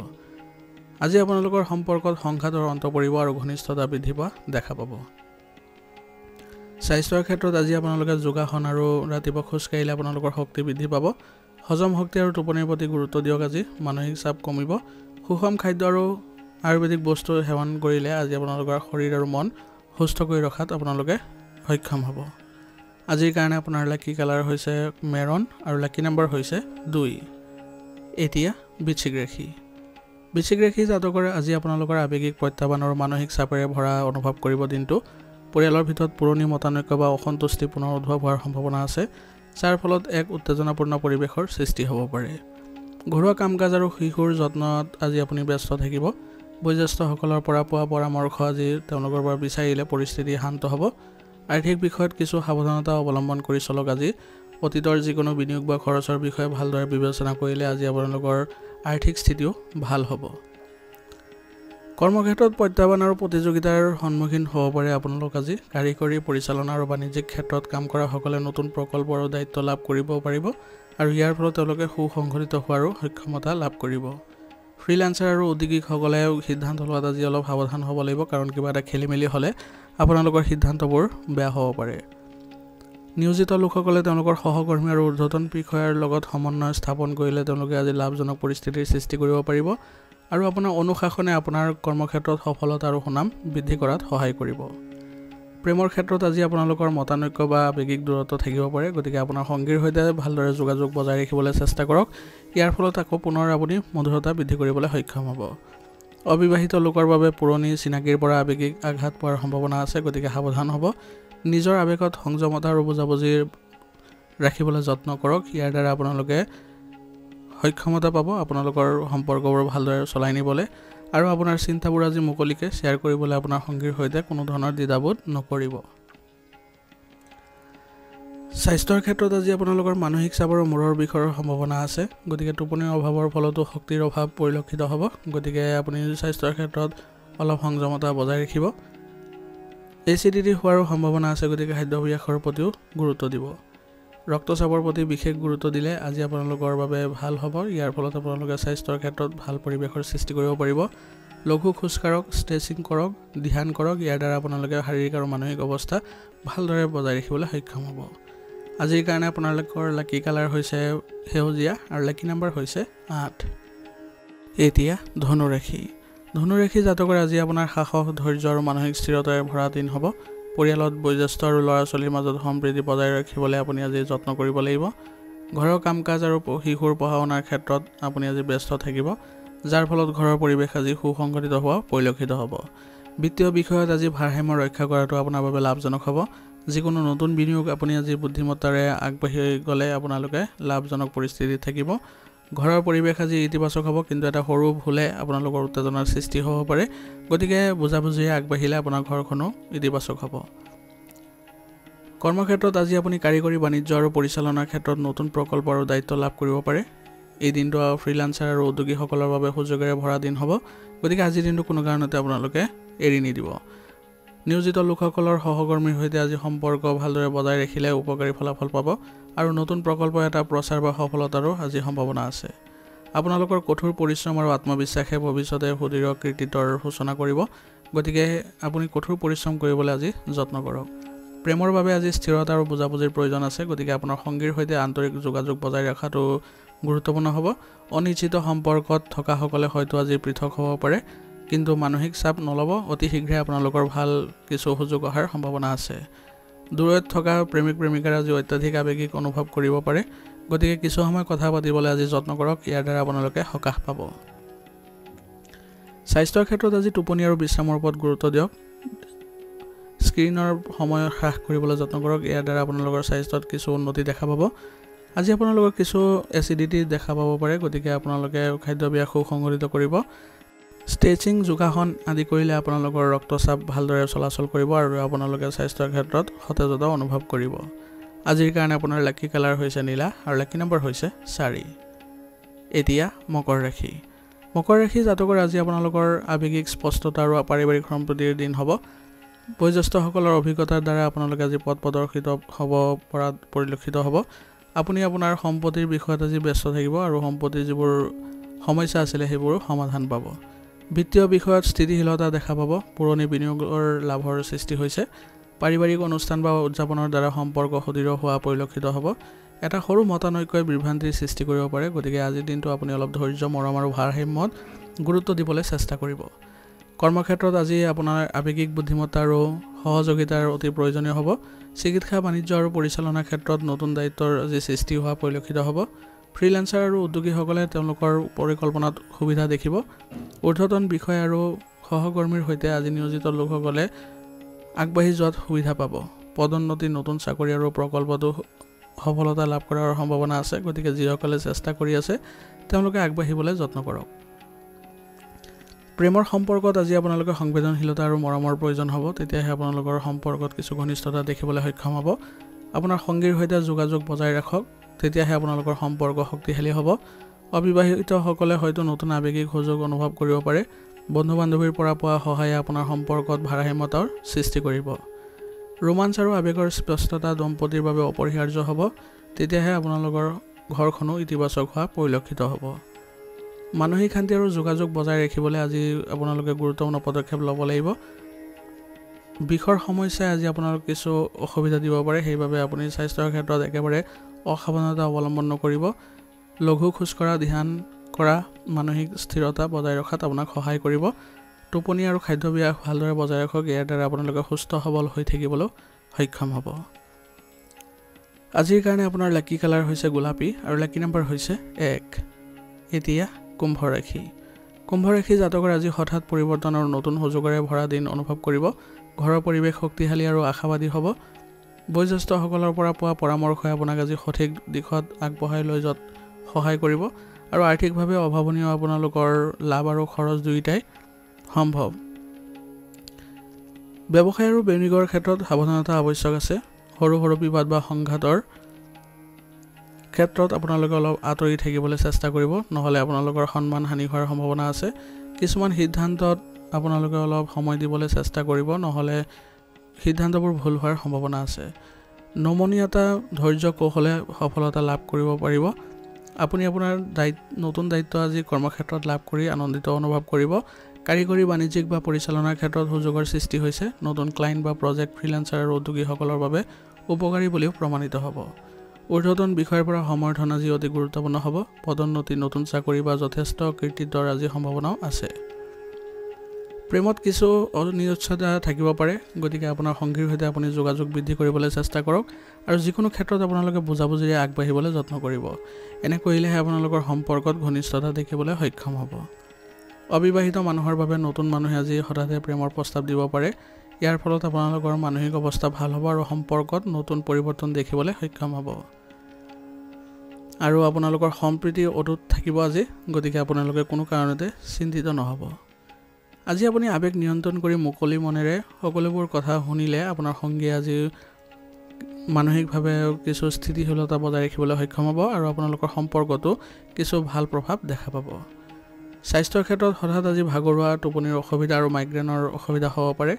আজি আপোনালোকৰ সম্পৰ্কত সংঘাতৰ অন্ত পৰিব আৰু ঘনিষ্ঠতা বৃদ্ধি পোৱা দেখা পাব স্বাস্থ্যৰ ক্ষেত্ৰত আজি আপোনালোকে যোগাসন আৰু ৰাতিপুৱা খোজ কাঢ়িলে আপোনালোকৰ শক্তি বৃদ্ধি পাব হজম শক্তি আৰু টোপনিৰ প্ৰতি গুৰুত্ব দিয়ক আজি মানসিক চাপ কমিব সুষম খাদ্য আৰু আয়ুৰ্বেদিক বস্তু সেৱন কৰিলে আজি আপোনালোকৰ শৰীৰ আৰু মন সুস্থ কৰি ৰখাত আপোনালোকে সক্ষম হ'ব আজিৰ কাৰণে আপোনাৰ লাকি কালাৰ হৈছে মেৰন আৰু লাকি নম্বৰ হৈছে 2 এতিয়া বৃশ্চিক ৰাশি জাতকৰে আজি আপোনালোকৰ আবেগিক প্ৰত্যাহ্বান আৰু মানসিক চাপেৰে ভৰা অনুভৱ কৰিব দিনটো পৰিয়ালৰ ভিতৰত পুৰণি মতানৈক্য বা অসন্তুষ্টি পুনৰ উদ্ভৱ হোৱাৰ সম্ভাৱনা আছে যাৰ ফলত এক উত্তেজনাপূৰ্ণ পৰিৱেশৰ সৃষ্টি হ'ব পাৰে ঘৰুৱা কাম-কাজ আৰু শিশুৰ যত্নত আজি আপুনি ব্যস্ত থাকিব বয়োজ্যেষ্ঠসকলৰ পৰা পোৱা পৰামৰ্শ আজি তেওঁলোকৰ পৰা বিচাৰিলে পৰিস্থিতি শান্ত হ'ব আৰ্থিক বিষয়ত কিছু সাৱধানতা অৱলম্বন কৰি চলক আজি অতীতৰ যিকোনো বিনিয়োগ বা খৰচৰ বিষয়ে ভালদৰে বিবেচনা কৰিলে আজি আপোনালোকৰ আৰ্থিক স্থিতিও ভাল হ'ব কৰ্মক্ষেত্ৰত প্ৰত্যাহ্বান আৰু প্ৰতিযোগিতাৰ সন্মুখীন হ'ব পাৰে আপোনালোক আজি কাৰিকৰী পৰিচালনা আৰু বাণিজ্যিক ক্ষেত্ৰত কাম কৰা সকলে নতুন প্ৰকল্প আৰু দায়িত্ব লাভ কৰিব পাৰিব আৰু ইয়াৰ ফলত তেওঁলোকে সুসংগঠিত হোৱাৰ সক্ষমতা লাভ কৰিব ফ্ৰিল্যান্সাৰ আৰু উদ্যোগীসকলে সিদ্ধান্ত লোৱাত আজি অলপ সাৱধান হ'ব লাগিব কাৰণ কিবা এটা খেলিমেলি হ'লে আপোনালোকৰ সিদ্ধান্তবোৰ বেয়া হ'ব পাৰে নিয়োজিত লোকসকলে তেওঁলোকৰ সহকৰ্মী আৰু ঊৰ্ধ্বতন বিষয়াৰ লগত সমন্বয় স্থাপন কৰিলে তেওঁলোকে আজি লাভজনক পৰিস্থিতিৰ সৃষ্টি কৰিব পাৰিব আৰু আপোনাৰ অনুশাসনে আপোনাৰ কৰ্মক্ষেত্ৰত সফলতা আৰু সুনাম বৃদ্ধি কৰাত সহায় কৰিব প্ৰেমৰ ক্ষেত্ৰত আজি আপোনালোকৰ মতানৈক্য বা আবেগিক দূৰত্ব থাকিব পাৰে গতিকে আপোনাৰ সংগীৰ সৈতে ভালদৰে যোগাযোগ বজাই ৰাখিবলৈ চেষ্টা কৰক ইয়াৰ ফলত আকৌ পুনৰ আপুনি মধুৰতা বৃদ্ধি কৰিবলৈ সক্ষম হ'ব অবিবাহিত লোকৰ বাবে পুৰণি চিনাকিৰ পৰা আবেগিক আঘাত পোৱাৰ সম্ভাৱনা আছে গতিকে সাৱধান হ'ব নিজৰ আবেগত সংযমতা আৰু বুজাবুজি ৰাখিবলৈ যত্ন কৰক ইয়াৰ দ্বাৰা আপোনালোকে সক্ষমতা পাব আপোনালোকৰ সম্পৰ্কবোৰ ভালদৰে চলাই নিবলৈ আৰু আপোনাৰ চিন্তাবোৰ আজি মুকলিকে শ্বেয়াৰ কৰিবলৈ আপোনাৰ সংগীৰ সৈতে কোনো ধৰণৰ দ্বিধাবোধ নকৰিব স্বাস্থ্যৰ ক্ষেত্ৰত আজি আপোনালোকৰ মানসিক চাপ আৰু মূৰৰ বিষৰ সম্ভাৱনা আছে গতিকে টোপনিৰ অভাৱৰ ফলতো শক্তিৰ অভাৱ পৰিলক্ষিত হ'ব গতিকে আপুনি স্বাস্থ্যৰ ক্ষেত্ৰত অলপ সংযমতা বজাই ৰাখিব এচিডিটি হোৱাৰ সম্ভাৱনা আছে গতিকে খাদ্যাভ্যাসৰ প্ৰতিও গুৰুত্ব দিব ৰক্তচাপৰ প্ৰতি বিশেষ গুৰুত্ব দিলে আজি আপোনালোকৰ বাবে ভাল হ'ব ইয়াৰ ফলত আপোনালোকে স্বাস্থ্যৰ ক্ষেত্ৰত ভাল পৰিৱেশৰ সৃষ্টি কৰিব পাৰিব লঘু খোজ কাঢ়ক ষ্ট্ৰেচিং কৰক ধ্যান কৰক ইয়াৰ দ্বাৰা আপোনালোকে শাৰীৰিক আৰু মানসিক অৱস্থা ভালদৰে বজাই ৰাখিবলৈ সক্ষম হ'ব আজিৰ কাৰণে আপোনালোকৰ লাকি কালাৰ হৈছে সেউজীয়া আৰু লাকি নম্বৰ হৈছে 8 এতিয়া ধনুৰাশি জাতকৰ আজি আপোনাৰ সাহস ধৈৰ্য আৰু মানসিক স্থিৰতাৰে ভৰা দিন হ'ব পৰিয়ালত বয়োজ্যেষ্ঠ আৰু ল'ৰা ছোৱালীৰ মাজত সম্প্ৰীতি বজাই ৰাখিবলৈ আপুনি আজি যত্ন কৰিব লাগিব ঘৰৰ কাম-কাজ আৰু শিশুৰ পঢ়া-শুনাৰ ক্ষেত্ৰত আপুনি আজি ব্যস্ত থাকিব, যাৰ ফলত ঘৰৰ পৰিৱেশ আজি সুসংগঠিত হোৱা পৰিলক্ষিত হ'ব। বিত্তীয় বিষয়ত আজি ভাৰসাম্য ৰক্ষা কৰাটো আপোনাৰ বাবে লাভজনক হ'ব। যিকোনো নতুন বিনিয়োগ আপুনি আজি বুদ্ধিমত্তাৰে আগবাঢ়ি গ'লে আপোনালোকে লাভজনক পৰিস্থিতিত থাকিব। ঘৰৰ পৰিৱেশ আজি ইতিবাচক হ'ব, কিন্তু এটা সৰু ভুলে আপোনালোকৰ উত্তেজনাৰ সৃষ্টি হ'ব পাৰে। গতিকে বুজাবুজিৰে আগবাঢ়িলে আপোনাৰ ঘৰখনো ইতিবাচক হ'ব। কৰ্মক্ষেত্ৰত আজি আপুনি কাৰিকৰী বাণিজ্য আৰু পৰিচালনাৰ ক্ষেত্ৰত নতুন প্ৰকল্প আৰু দায়িত্ব লাভ কৰিব পাৰে। এই দিনটো ফ্ৰিলান্সাৰ আৰু উদ্যোগীসকলৰ বাবে সুযোগেৰে ভৰা দিন হ'ব। গতিকে আজিৰ দিনটো কোনো কাৰণতে আপোনালোকে এৰি নিদিব। নিয়োজিত লোকসকলৰ সহকৰ্মীৰ সৈতে আজি সম্পৰ্ক ভালদৰে বজাই ৰাখিলে উপকাৰী ফলাফল পাব আৰু নতুন প্ৰকল্প এটা প্ৰচাৰ বা সফলতাৰো আজি সম্ভাৱনা আছে। আপোনালোকৰ কঠোৰ পৰিশ্ৰম আৰু আত্মবিশ্বাসে ভৱিষ্যতে সুদৃঢ় কৃতিত্বৰ সূচনা কৰিব। গতিকে আপুনি কঠোৰ পৰিশ্ৰম কৰিবলৈ আজি যত্ন কৰক। প্ৰেমৰ বাবে আজি স্থিৰতা আৰু বুজাবুজিৰ প্ৰয়োজন আছে। গতিকে আপোনাৰ সংগীৰ সৈতে আন্তৰিক যোগাযোগ বজাই ৰখাটো গুৰুত্বপূৰ্ণ হ'ব। অনিশ্চিত সম্পৰ্কত থকাসকলে হয়তো আজি পৃথক হ'ব পাৰে, কিন্তু মানসিক চাপ নল'ব। অতি শীঘ্ৰে আপোনালোকৰ ভাল কিছু সুযোগ অহাৰ সম্ভাৱনা আছে। দূৰত থকা প্ৰেমিক-প্ৰেমিকাৰ আজি অত্যাধিক আৱেগিক অনুভৱ কৰিব পাৰে। গতিকে কিছু সময় কথা পাতিবলৈ আজি যত্ন কৰক, ইয়াৰ দ্বাৰা আপোনালোকে সকাহ পাব। স্বাস্থ্যৰ ক্ষেত্ৰত আজি টোপনি আৰু বিশ্ৰামৰ ওপৰত গুৰুত্ব দিয়ক। স্ক্ৰীনৰ সময় হ্ৰাস কৰিবলৈ যত্ন কৰক, ইয়াৰ দ্বাৰা আপোনালোকৰ স্বাস্থ্যত কিছু উন্নতি দেখা পাব। আজি আপোনালোকৰ কিছু এচিডিটি দেখা পাব পাৰে। গতিকে আপোনালোকে খাদ্যাভ্যাস সুসংগঠিত কৰিব। ষ্ট্ৰেচিং, যোগাসন আদি কৰিলে আপোনালোকৰ ৰক্তচাপ ভালদৰে চলাচল কৰিব আৰু আপোনালোকে স্বাস্থ্যৰ ক্ষেত্ৰত সতেজতা অনুভৱ কৰিব। আজিৰ কাৰণে আপোনাৰ লাকি কালাৰ হৈছে নীলা আৰু লাকি নম্বৰ হৈছে 4। এতিয়া মকৰ ৰাশি। মকৰ ৰাশি জাতকৰ আজি আপোনালোকৰ আৱেগিক স্পষ্টতা আৰু পাৰিবাৰিক সম্প্ৰীতিৰ দিন হ'ব। বয়োজ্যেষ্ঠসকলৰ অভিজ্ঞতাৰ দ্বাৰা আপোনালোকে আজি পথ প্ৰদৰ্শিত হ'ব পৰা পৰিলক্ষিত হ'ব। আপুনি আপোনাৰ সম্পত্তিৰ বিষয়ত আজি ব্যস্ত থাকিব আৰু সম্পত্তিৰ যিবোৰ সমস্যা আছিলে সেইবোৰো সমাধান পাব। বিত্তীয় বিষয়ত স্থিতিশীলতা দেখা পাব। পুৰণি বিনিয়োগৰ লাভৰ সৃষ্টি হৈছে। পাৰিবাৰিক অনুষ্ঠান বা উদযাপনৰ দ্বাৰা সম্পৰ্ক সুদৃঢ় হোৱা পৰিলক্ষিত হ'ব। এটা সৰু মতানৈক্যই বিভ্ৰান্তিৰ সৃষ্টি কৰিব পাৰে। গতিকে আজিৰ দিনটো আপুনি অলপ ধৈৰ্য, মৰম আৰু ভাৰসাম্যত গুৰুত্ব দিবলৈ চেষ্টা কৰিব। কৰ্মক্ষেত্ৰত আজি আপোনাৰ আৱেগিক বুদ্ধিমত্তা আৰু সহযোগিতাৰ অতি প্ৰয়োজনীয় হ'ব। চিকিৎসা, বাণিজ্য আৰু পৰিচালনাৰ ক্ষেত্ৰত নতুন দায়িত্বৰ আজি সৃষ্টি হোৱা পৰিলক্ষিত হ'ব। ফ্ৰিলান্সাৰ আৰু উদ্যোগীসকলে তেওঁলোকৰ পৰিকল্পনাত সুবিধা দেখিব। ঊৰ্ধ্বতন বিষয় আৰু সহকৰ্মীৰ সৈতে আজি নিয়োজিত লোকসকলে আগবাঢ়ি যোৱাত সুবিধা পাব। পদোন্নতি, নতুন চাকৰি আৰু প্ৰকল্পটো সফলতা লাভ কৰাৰ সম্ভাৱনা আছে। গতিকে যিসকলে চেষ্টা কৰি আছে তেওঁলোকে আগবাঢ়িবলৈ যত্ন কৰক। প্ৰেমৰ সম্পৰ্কত আজি আপোনালোকে সংবেদনশীলতা আৰু মৰমৰ প্ৰয়োজন হ'ব। তেতিয়াহে আপোনালোকৰ সম্পৰ্কত কিছু ঘনিষ্ঠতা দেখিবলৈ সক্ষম হ'ব। আপোনাৰ সংগীৰ সৈতে যোগাযোগ বজাই ৰাখক, তেতিয়াহে আপোনালোকৰ সম্পৰ্ক শক্তিশালী হ'ব। অবিবাহিতসকলে হয়তো নতুন আৱেগিক সুযোগ অনুভৱ কৰিব পাৰে। বন্ধু-বান্ধৱীৰ পৰা পোৱা সহায়ে আপোনাৰ সম্পৰ্কত ভাৰসাম্যতাৰ সৃষ্টি কৰিব। ৰোমাঞ্চ আৰু আৱেগৰ স্পষ্টতা দম্পতীৰ বাবে অপৰিহাৰ্য হ'ব। তেতিয়াহে আপোনালোকৰ ঘৰখনো ইতিবাচক হোৱা পৰিলক্ষিত হ'ব। মানসিক শান্তি আৰু যোগাযোগ বজাই ৰাখিবলৈ আজি আপোনালোকে গুৰুত্বপূৰ্ণ পদক্ষেপ ল'ব লাগিব। বিষৰ সমস্যাই আজি আপোনালোক কিছু অসুবিধা দিব পাৰে। সেইবাবে আপুনি স্বাস্থ্যৰ ক্ষেত্ৰত একেবাৰে অসাৱধানতা অৱলম্বন নকৰিব। লঘু খোজকঢ়া, ধ্যান কৰা মানসিক স্থিৰতা বজাই ৰখাত আপোনাক সহায় কৰিব। টোপনি আৰু খাদ্যাভ্যাস ভালদৰে বজাই ৰাখক, ইয়াৰ দ্বাৰা আপোনালোকে সুস্থ সবল হৈ থাকিবলৈ সক্ষম হ'ব। আজিৰ কাৰণে আপোনাৰ লাকি কালাৰ হৈছে গোলাপী আৰু লাকি নম্বৰ হৈছে 1। এতিয়া কুম্ভ ৰাশি। কুম্ভ ৰাশি জাতকৰ আজি হঠাৎ পৰিৱৰ্তন আৰু নতুন সুযোগেৰে ভৰা দিন অনুভৱ কৰিব। ঘৰৰ পৰিৱেশ শক্তিশালী আৰু আশাবাদী হ'ব। বয়োজ্যেষ্ঠসকলৰ পৰা পোৱা পৰামৰ্শই আপোনাক আজি সঠিক দিশত আগবঢ়াই লৈ যোৱাত সহায় কৰিব আৰু আৰ্থিকভাৱে অভাৱনীয় আপোনালোকৰ লাভ আৰু খৰচ দুয়োটাই সম্ভৱ। ব্যৱসায় আৰু বিনিয়োগৰ ক্ষেত্ৰত সাৱধানতা আৱশ্যক আছে। সৰু সৰু বিবাদ বা সংঘাতৰ ক্ষেত্ৰত আপোনালোকে অলপ আঁতৰি থাকিবলৈ চেষ্টা কৰিব, নহ'লে আপোনালোকৰ সন্মান হানি হোৱাৰ সম্ভাৱনা আছে। কিছুমান সিদ্ধান্তত আপোনালোকে অলপ সময় দিবলৈ চেষ্টা কৰিব, নহ'লে সিদ্ধান্তবোৰ ভুল হোৱাৰ সম্ভাৱনা আছে। নমনীয়তা, ধৈৰ্য, কৌশলে সফলতা লাভ কৰিব পাৰিব। আপুনি আপোনাৰ নতুন দায়িত্ব আজি কৰ্মক্ষেত্ৰত লাভ কৰি আনন্দিত অনুভৱ কৰিব। কাৰিকৰী, বাণিজ্যিক বা পৰিচালনাৰ ক্ষেত্ৰত সুযোগৰ সৃষ্টি হৈছে। নতুন ক্লায়েণ্ট বা প্ৰজেক্ট ফ্ৰিলান্সাৰ আৰু উদ্যোগীসকলৰ বাবে উপকাৰী বুলিও প্ৰমাণিত হ'ব। ঊৰ্ধ্বতন বিষয়ৰ পৰা সমৰ্থন আজি অতি গুৰুত্বপূৰ্ণ হ'ব। পদোন্নতি, নতুন চাকৰি বা যথেষ্ট কৃতিত্বৰ আজি সম্ভাৱনাও আছে। প্ৰেমত কিছু অনিশ্চয়তা থাকিব পাৰে, গতিকে আপোনাৰ সংগীৰ সৈতে আপুনি যোগাযোগ বৃদ্ধি কৰিবলৈ চেষ্টা কৰক আৰু যিকোনো ক্ষেত্ৰত আপোনালোকে বুজাবুজিৰে আগবাঢ়িবলৈ যত্ন কৰিব। এনে কৰিলেহে আপোনালোকৰ সম্পৰ্কত ঘনিষ্ঠতা দেখিবলৈ সক্ষম হ'ব। অবিবাহিত মানুহৰ বাবে নতুন মানুহে আজি হঠাতে প্ৰেমৰ প্ৰস্তাৱ দিব পাৰে। ইয়াৰ ফলত আপোনালোকৰ মানসিক অৱস্থা ভাল হ'ব আৰু সম্পৰ্কত নতুন পৰিৱৰ্তন দেখিবলৈ সক্ষম হ'ব। আৰু আপোনালোকৰ সম্প্ৰীতি অটুট থাকিব আজি, গতিকে আপোনালোকে কোনো কাৰণতে চিন্তিত নহ'ব। আজি আপুনি আৱেগ নিয়ন্ত্ৰণ কৰি মুকলি মনেৰে সকলোবোৰ কথা শুনিলে আপোনাৰ সংগীয়ে আজি মানসিকভাৱে কিছু স্থিতিশীলতা বজাই ৰাখিবলৈ সক্ষম হ'ব আৰু আপোনালোকৰ সম্পৰ্কতো কিছু ভাল প্ৰভাৱ দেখা পাব। স্বাস্থ্যৰ ক্ষেত্ৰত হঠাৎ আজি ভাগৰুৱা, টোপনিৰ অসুবিধা আৰু মাইগ্ৰেনৰ অসুবিধা হ'ব পাৰে,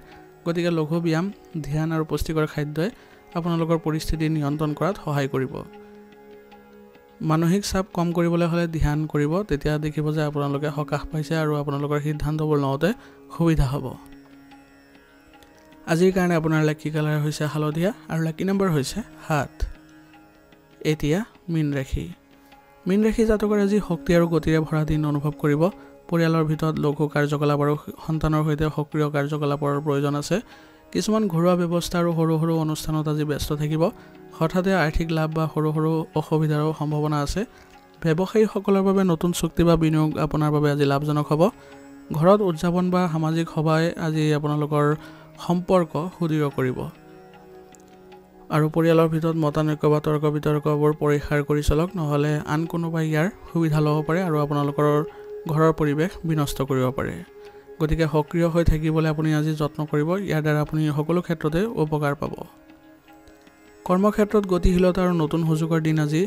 গতিকে লঘু ব্যায়াম, ধ্যান আৰু পুষ্টিকৰ খাদ্যই আপোনালোকৰ পৰিস্থিতি নিয়ন্ত্ৰণ কৰাত সহায় কৰিব। মানসিক চাপ কম কৰিবলৈ হ'লে ধ্যান কৰিব, তেতিয়া দেখিব যে আপোনালোকে সকাহ পাইছে আৰু আপোনালোকৰ সিদ্ধান্তবোৰ লওঁতে সুবিধা হ'ব। আজিৰ কাৰণে আপোনাৰ লাকি কালাৰ হৈছে হালধীয়া আৰু লাকি নম্বৰ হৈছে 7। এতিয়া মীন ৰাশি। মীন ৰাশি জাতকৰ আজি শক্তি আৰু গতিৰে ভৰা দিন অনুভৱ কৰিব। পৰিয়ালৰ ভিতৰত লঘু কাৰ্যকলাপ আৰু সন্তানৰ সৈতে সক্ৰিয় কাৰ্যকলাপৰ প্ৰয়োজন আছে। কিছুমান ঘৰুৱা ব্যৱস্থা আৰু সৰু সৰু অনুষ্ঠানত আজি ব্যস্ত থাকিব। হঠাতে আৰ্থিক লাভ বা সৰু সৰু অসুবিধাৰো সম্ভাৱনা আছে। ব্যৱসায়ীসকলৰ বাবে নতুন চুক্তি বা বিনিয়োগ আপোনাৰ বাবে আজি লাভজনক হ'ব। ঘৰত উদযাপন বা সামাজিক সভাই আজি আপোনালোকৰ সম্পৰ্ক সুদৃঢ় কৰিব। আৰু পৰিয়ালৰ ভিতৰত মতানৈক্য বা তৰ্ক বিতৰ্কবোৰ পৰিহাৰ কৰি চলক, নহ'লে আন কোনোবাই ইয়াৰ সুবিধা ল'ব পাৰে আৰু আপোনালোকৰ ঘৰৰ পৰিৱেশ বিনষ্ট কৰিব পাৰে। গতিকে সক্ৰিয় হৈ থাকিবলৈ আপুনি আজি যত্ন কৰিব। ইয়াৰ দ্বাৰা আপুনি সকলো ক্ষেত্ৰতে উপকাৰ পাব। কৰ্মক্ষেত্ৰত গতিশীলতা আৰু নতুন সুযোগৰ দিন আজি,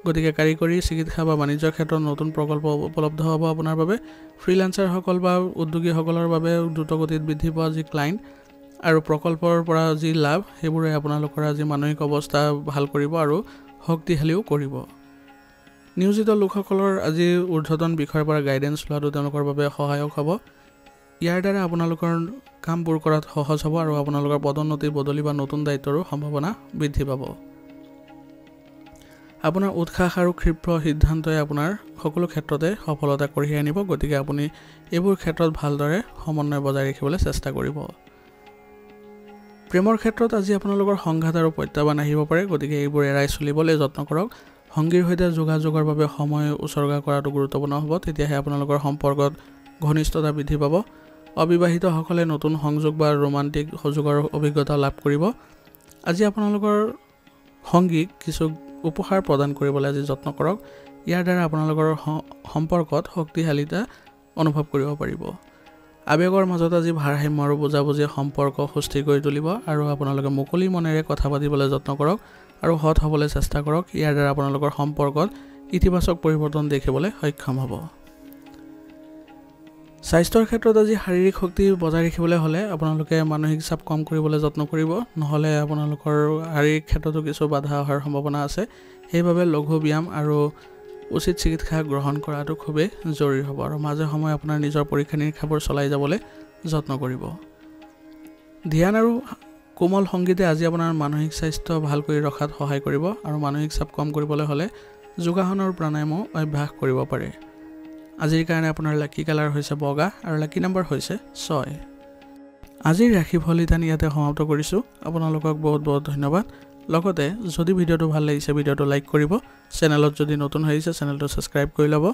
গতিকে কাৰিকৰী, চিকিৎসা বা বাণিজ্যৰ ক্ষেত্ৰত নতুন প্ৰকল্প উপলব্ধ হ'ব আপোনাৰ বাবে। ফ্ৰিলেন্সাৰসকল বা উদ্যোগীসকলৰ বাবে দ্ৰুতগতিত বৃদ্ধি পোৱা যি ক্লাইণ্ট আৰু প্ৰকল্পৰ পৰা যি লাভ, সেইবোৰে আপোনালোকৰ আজি মানসিক অৱস্থা ভাল কৰিব আৰু শক্তিশালীও কৰিব। নিয়োজিত লোকসকলৰ আজি ঊৰ্ধ্বতন বিষয়ৰ পৰা গাইডেন্স লোৱাটো তেওঁলোকৰ বাবে সহায়ক হ'ব। ইয়াৰ দ্বাৰা আপোনালোকৰ কামবোৰ কৰাত সহজ হ'ব আৰু আপোনালোকৰ পদোন্নতি, বদলি বা নতুন দায়িত্বৰো সম্ভাৱনা বৃদ্ধি পাব। আপোনাৰ উৎসাহ আৰু ক্ষীপ্ৰ সিদ্ধান্তই আপোনাৰ সকলো ক্ষেত্ৰতে সফলতা কঢ়িয়াই আনিব, গতিকে আপুনি এইবোৰ ক্ষেত্ৰত ভালদৰে সমন্বয় বজাই ৰাখিবলৈ চেষ্টা কৰিব। প্ৰেমৰ ক্ষেত্ৰত আজি আপোনালোকৰ সংঘাত আৰু প্ৰত্যাহ্বান আহিব পাৰে, গতিকে এইবোৰ এৰাই চলিবলৈ যত্ন কৰক। সংগীৰ সৈতে যোগাযোগৰ বাবে সময় উচৰ্গা কৰাটো গুৰুত্বপূৰ্ণ হ'ব, তেতিয়াহে আপোনালোকৰ সম্পৰ্কত ঘনিষ্ঠতা বৃদ্ধি পাব। অবিবাহিতসকলে নতুন সংযোগ বা ৰোমান্টিক সুযোগৰ অভিজ্ঞতা লাভ কৰিব। আজি আপোনালোকৰ সংগীক কিছু উপহাৰ প্ৰদান কৰিবলৈ আজি যত্ন কৰক। ইয়াৰ দ্বাৰা আপোনালোকৰ সম্পৰ্কত শক্তিশালীতা অনুভৱ কৰিব পাৰিব। আৱেগৰ মাজত আজি ভাৰসাম্য আৰু বুজাবুজিয়ে সম্পৰ্ক সুস্থিৰ কৰি তুলিব আৰু আপোনালোকে মুকলি মনেৰে কথা পাতিবলৈ যত্ন কৰক আৰু সৎ হ'বলৈ চেষ্টা কৰক। ইয়াৰ দ্বাৰা আপোনালোকৰ সম্পৰ্কত ইতিবাচক পৰিৱৰ্তন দেখিবলৈ সক্ষম হ'ব। স্বাস্থ্যৰ ক্ষেত্ৰত আজি শাৰীৰিক শক্তি বজাই ৰাখিবলৈ হ'লে আপোনালোকে মানসিক চাপ কম কৰিবলৈ যত্ন কৰিব, নহ'লে আপোনালোকৰ শাৰীৰিক ক্ষেত্ৰতো কিছু বাধা অহাৰ সম্ভাৱনা আছে। সেইবাবে লঘু ব্যায়াম আৰু উচিত চিকিৎসা গ্ৰহণ কৰাটো খুবেই জৰুৰী হ'ব আৰু মাজে সময়ে আপোনাৰ নিজৰ পৰীক্ষা নিৰীক্ষাবোৰ চলাই যাবলৈ যত্ন কৰিব। ধ্যান আৰু কোমল সংগীতে আজি আপোনাৰ মানসিক স্বাস্থ্য ভাল কৰি ৰখাত সহায় কৰিব আৰু মানসিক চাপ কম কৰিবলৈ হ'লে যোগাসন আৰু প্ৰাণায়ামো অভ্যাস কৰিব পাৰে। আজিৰ কাৰণে আপোনাৰ লাকি কালাৰ হৈছে বগা আৰু লাকি নম্বৰ হৈছে 6। আজিৰ ৰাশিফল ইতানি ইয়াতে সমাপ্ত কৰিছোঁ। আপোনালোকক বহুত বহুত ধন্যবাদ। লগতে যদি ভিডিঅ'টো ভাল লাগিছে ভিডিঅ'টো লাইক কৰিব, চেনেলত যদি নতুন হৈছে চেনেলটো ছাবস্ক্ৰাইব কৰি ল'ব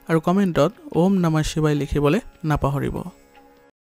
আৰু কমেণ্টত ওম নমঃ শিৱায় লিখিবলৈ নাপাহৰিব।